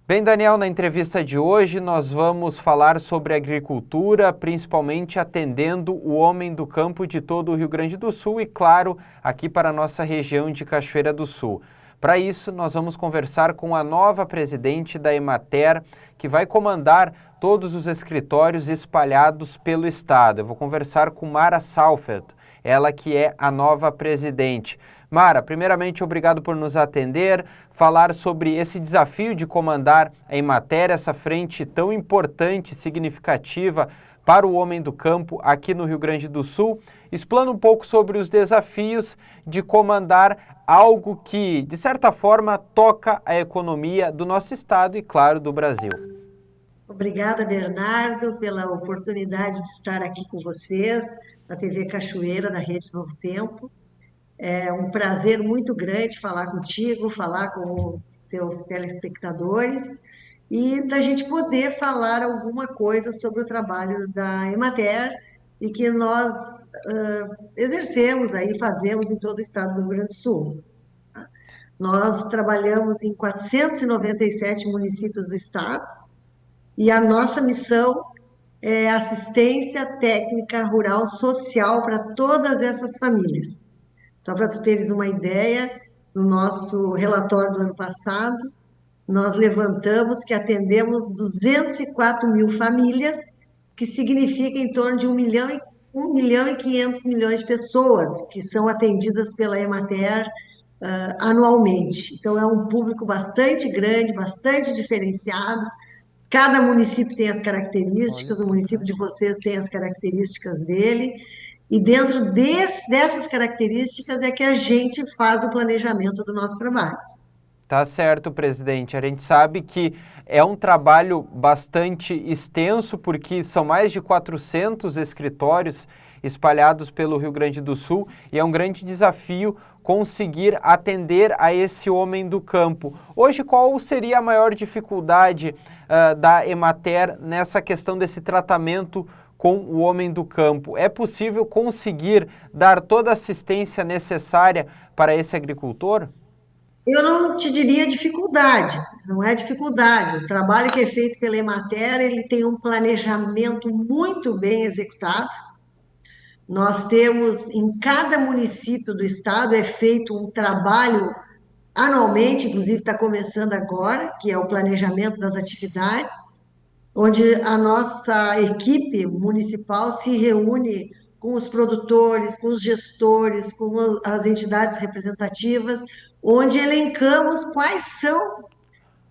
Bem, Daniel, na entrevista de hoje nós vamos falar sobre agricultura, principalmente atendendo o homem do campo de todo o Rio Grande do Sul e, claro, aqui para a nossa região de Cachoeira do Sul. Para isso, nós vamos conversar com a nova presidente da Emater, que vai comandar todos os escritórios espalhados pelo estado. Eu vou conversar com Mara Saufert, ela que é a nova presidente. Mara, primeiramente, obrigado por nos atender, falar sobre esse desafio de comandar a Emater, essa frente tão importante e significativa para o homem do campo aqui no Rio Grande do Sul. Explana um pouco sobre os desafios de comandar algo que, de certa forma, toca a economia do nosso estado e, claro, do Brasil. Obrigada, Bernardo, pela oportunidade de estar aqui com vocês na TV Cachoeira, da Rede Novo Tempo. É um prazer muito grande falar contigo, falar com os teus telespectadores e da gente poder falar alguma coisa sobre o trabalho da Emater e que nós exercemos aí, fazemos em todo o estado do Rio Grande do Sul. Nós trabalhamos em 497 municípios do estado e a nossa missão é assistência técnica rural social para todas essas famílias. Só para tu teres uma ideia, no nosso relatório do ano passado, nós levantamos que atendemos 204 mil famílias, que significa em torno de 1 milhão e 500 milhões de pessoas que são atendidas pela Emater anualmente. Então, é um público bastante grande, bastante diferenciado. Cada município tem as Olha características, o que município bacana. de vocês tem as características dele, e dentro dessas características é que a gente faz o planejamento do nosso trabalho. Tá certo, presidente. A gente sabe que é um trabalho bastante extenso, porque são mais de 400 escritórios espalhados pelo Rio Grande do Sul e é um grande desafio conseguir atender a esse homem do campo. Hoje, qual seria a maior dificuldade da Emater nessa questão desse tratamento com o homem do campo? É possível conseguir dar toda a assistência necessária para esse agricultor? Eu não te diria dificuldade, não é dificuldade. O trabalho que é feito pela Emater, ele tem um planejamento muito bem executado. Nós temos, em cada município do estado, é feito um trabalho anualmente, inclusive está começando agora, que é o planejamento das atividades, onde a nossa equipe municipal se reúne com os produtores, com os gestores, com as entidades representativas, onde elencamos quais são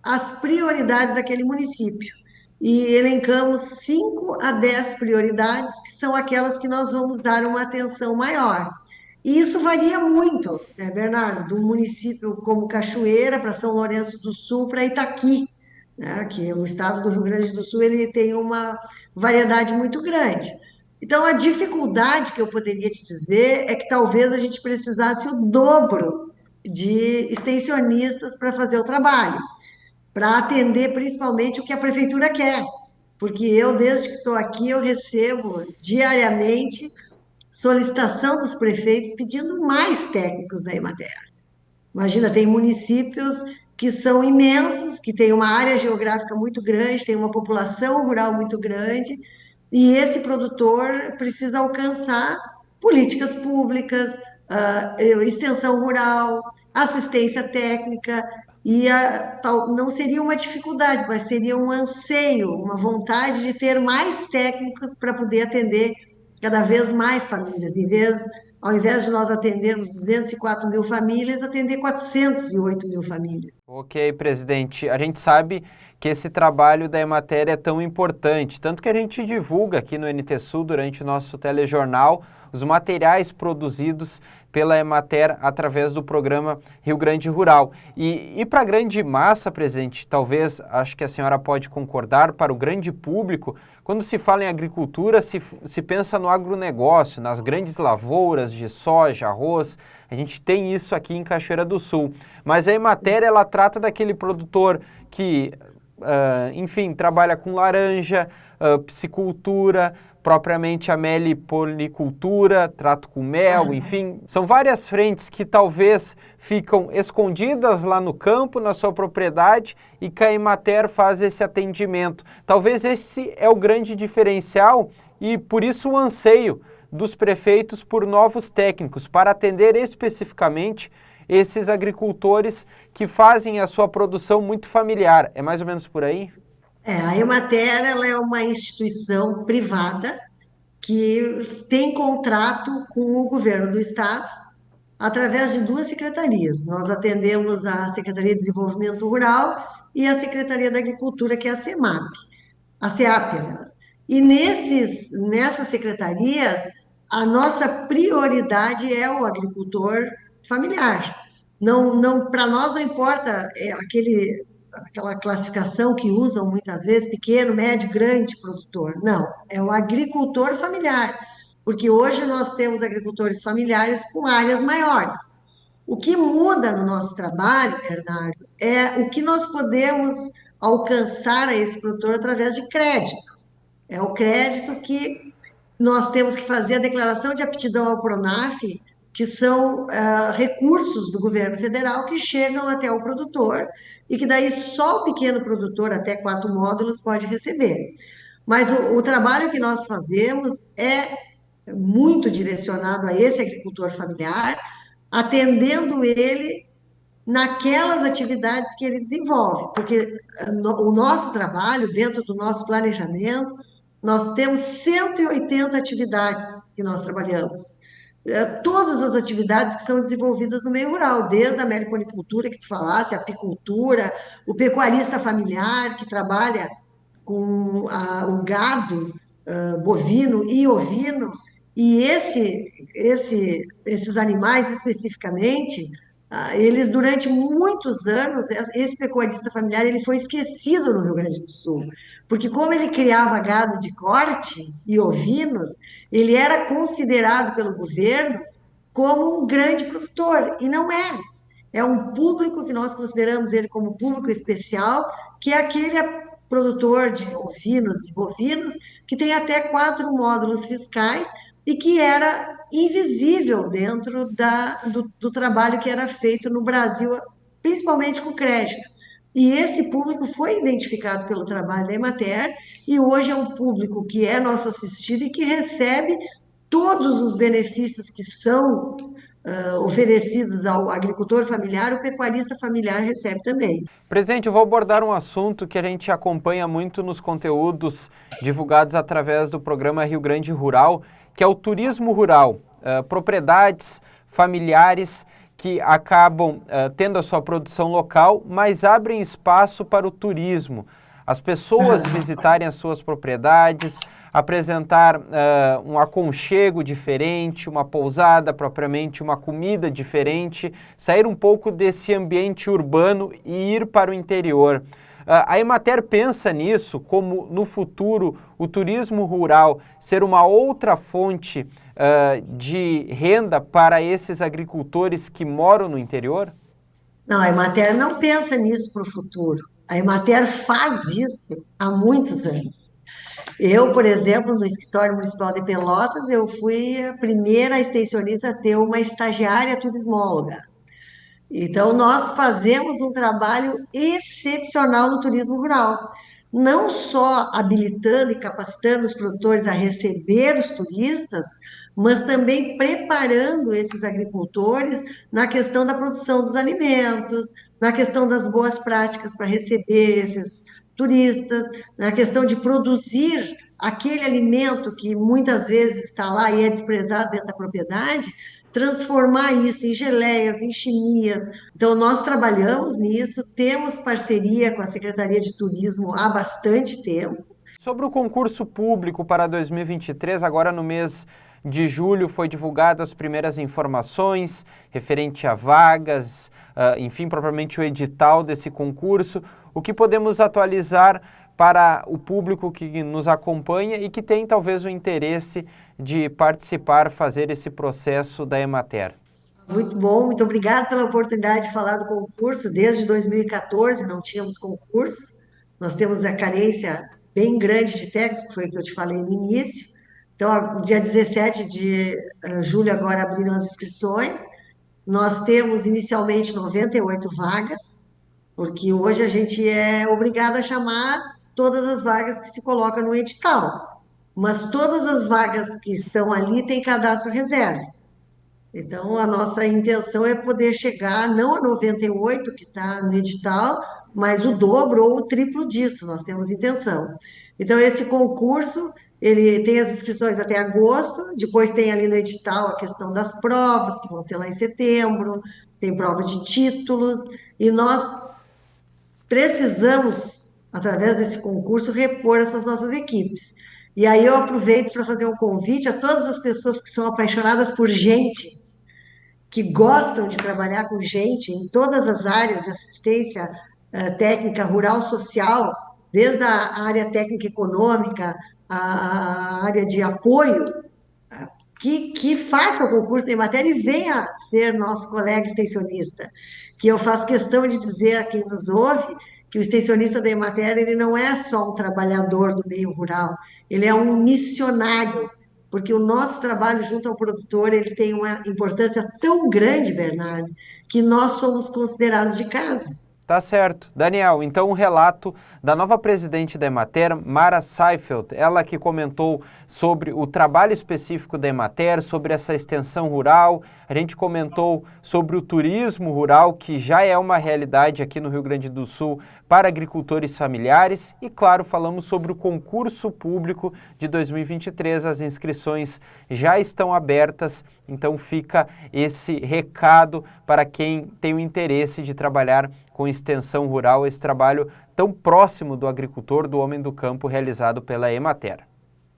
as prioridades daquele município. E elencamos 5 a 10 prioridades, que são aquelas que nós vamos dar uma atenção maior. E isso varia muito, né, Bernardo, de um município como Cachoeira para São Lourenço do Sul para Itaqui, né, que o estado do Rio Grande do Sul ele tem uma variedade muito grande. Então, a dificuldade que eu poderia te dizer é que talvez a gente precisasse o dobro de extensionistas para fazer o trabalho, para atender principalmente o que a prefeitura quer. Porque eu, desde que estou aqui, eu recebo diariamente solicitação dos prefeitos pedindo mais técnicos da Emater. Imagina, tem municípios que são imensos, que têm uma área geográfica muito grande, tem uma população rural muito grande, e esse produtor precisa alcançar políticas públicas, extensão rural, assistência técnica, e não seria uma dificuldade, mas seria um anseio, uma vontade de ter mais técnicos para poder atender cada vez mais famílias, ao invés de nós atendermos 204 mil famílias, atender 408 mil famílias. Ok, presidente. A gente sabe que esse trabalho da Emater é tão importante, tanto que a gente divulga aqui no NT Sul, durante o nosso telejornal, os materiais produzidos pela Emater através do programa Rio Grande Rural. E para a grande massa, presidente, talvez, acho que a senhora pode concordar, para o grande público, quando se fala em agricultura, se pensa no agronegócio, nas grandes lavouras de soja, arroz. A gente tem isso aqui em Cachoeira do Sul. Mas a Emater, ela trata daquele produtor que, enfim, trabalha com laranja, piscicultura, propriamente a meliponicultura, trato com mel, enfim, são várias frentes que talvez ficam escondidas lá no campo, na sua propriedade, e que a Emater faz esse atendimento. Talvez esse é o grande diferencial e por isso o anseio dos prefeitos por novos técnicos para atender especificamente esses agricultores que fazem a sua produção muito familiar. É mais ou menos por aí? A Emater, ela é uma instituição privada que tem contrato com o governo do estado através de duas secretarias. Nós atendemos a Secretaria de Desenvolvimento Rural e a Secretaria da Agricultura, que é a SEMAP, a SEAP, aliás. E nessas secretarias, a nossa prioridade é o agricultor familiar. Não, para nós não importa aquela classificação que usam muitas vezes, pequeno, médio, grande produtor. Não, é o agricultor familiar, porque hoje nós temos agricultores familiares com áreas maiores. O que muda no nosso trabalho, Bernardo, é o que nós podemos alcançar a esse produtor através de crédito. É o crédito que nós temos que fazer a declaração de aptidão ao PRONAF, que são recursos do governo federal que chegam até o produtor e que daí só o pequeno produtor, até 4 módulos, pode receber. Mas o trabalho que nós fazemos é muito direcionado a esse agricultor familiar, atendendo ele naquelas atividades que ele desenvolve, porque o nosso trabalho, dentro do nosso planejamento, nós temos 180 atividades que nós trabalhamos. Todas as atividades que são desenvolvidas no meio rural, desde a meliponicultura que tu falasse, a apicultura, o pecuarista familiar que trabalha com o gado bovino e ovino, e esses animais especificamente, eles durante muitos anos, esse pecuarista familiar, ele foi esquecido no Rio Grande do Sul, porque como ele criava gado de corte e ovinos, ele era considerado pelo governo como um grande produtor, e não é. É um público que nós consideramos ele como público especial, que é aquele produtor de ovinos e bovinos que tem até 4 módulos fiscais e que era invisível dentro do trabalho que era feito no Brasil, principalmente com crédito. E esse público foi identificado pelo trabalho da Emater e hoje é um público que é nosso assistido e que recebe todos os benefícios que são oferecidos ao agricultor familiar, o pecuarista familiar recebe também. Presidente, eu vou abordar um assunto que a gente acompanha muito nos conteúdos divulgados através do programa Rio Grande Rural, que é o turismo rural, propriedades familiares que acabam tendo a sua produção local, mas abrem espaço para o turismo. As pessoas visitarem as suas propriedades, apresentar um aconchego diferente, uma pousada propriamente, uma comida diferente, sair um pouco desse ambiente urbano e ir para o interior. A Emater pensa nisso, como no futuro o turismo rural ser uma outra fonte de renda para esses agricultores que moram no interior? Não, a Emater não pensa nisso para o futuro. A Emater faz isso há muitos anos. Eu, por exemplo, no Escritório Municipal de Pelotas, eu fui a primeira extensionista a ter uma estagiária turismóloga. Então, nós fazemos um trabalho excepcional no turismo rural, não só habilitando e capacitando os produtores a receber os turistas, mas também preparando esses agricultores na questão da produção dos alimentos, na questão das boas práticas para receber esses turistas, na questão de produzir aquele alimento que muitas vezes está lá e é desprezado dentro da propriedade, transformar isso em geleias, em chimias. Então, nós trabalhamos nisso, temos parceria com a Secretaria de Turismo há bastante tempo. Sobre o concurso público para 2023, agora no mês de julho foi divulgadas as primeiras informações referente a vagas, enfim, propriamente o edital desse concurso. O que podemos atualizar para o público que nos acompanha e que tem talvez o interesse de participar, fazer esse processo da Emater? Muito bom, muito obrigada pela oportunidade de falar do concurso. Desde 2014 não tínhamos concurso, nós temos a carência bem grande de técnicos, que foi o que eu te falei no início. Então, dia 17 de julho agora abriram as inscrições. Nós temos inicialmente 98 vagas, porque hoje a gente é obrigado a chamar todas as vagas que se colocam no edital. Mas todas as vagas que estão ali têm cadastro reserva. Então, a nossa intenção é poder chegar não a 98, que está no edital, mas o dobro ou o triplo disso, nós temos intenção. Então, esse concurso, ele tem as inscrições até agosto, depois tem ali no edital a questão das provas, que vão ser lá em setembro, tem prova de títulos, e nós precisamos, através desse concurso, repor essas nossas equipes. E aí eu aproveito para fazer um convite a todas as pessoas que são apaixonadas por gente, que gostam de trabalhar com gente em todas as áreas de assistência técnica rural social, desde a área técnica econômica, a área de apoio, que faça o concurso de matéria e venha ser nosso colega extensionista. Que eu faço questão de dizer a quem nos ouve que o extensionista da Emater, ele não é só um trabalhador do meio rural, ele é um missionário, porque o nosso trabalho junto ao produtor, ele tem uma importância tão grande, Bernardo, que nós somos considerados de casa. Tá certo. Daniel, então um relato da nova presidente da Emater, Mara Seifeld, ela que comentou sobre o trabalho específico da Emater, sobre essa extensão rural, a gente comentou sobre o turismo rural, que já é uma realidade aqui no Rio Grande do Sul para agricultores familiares e, claro, falamos sobre o concurso público de 2023, as inscrições já estão abertas, então fica esse recado para quem tem o interesse de trabalhar com extensão rural, esse trabalho tão próximo do agricultor, do homem do campo, realizado pela Emater.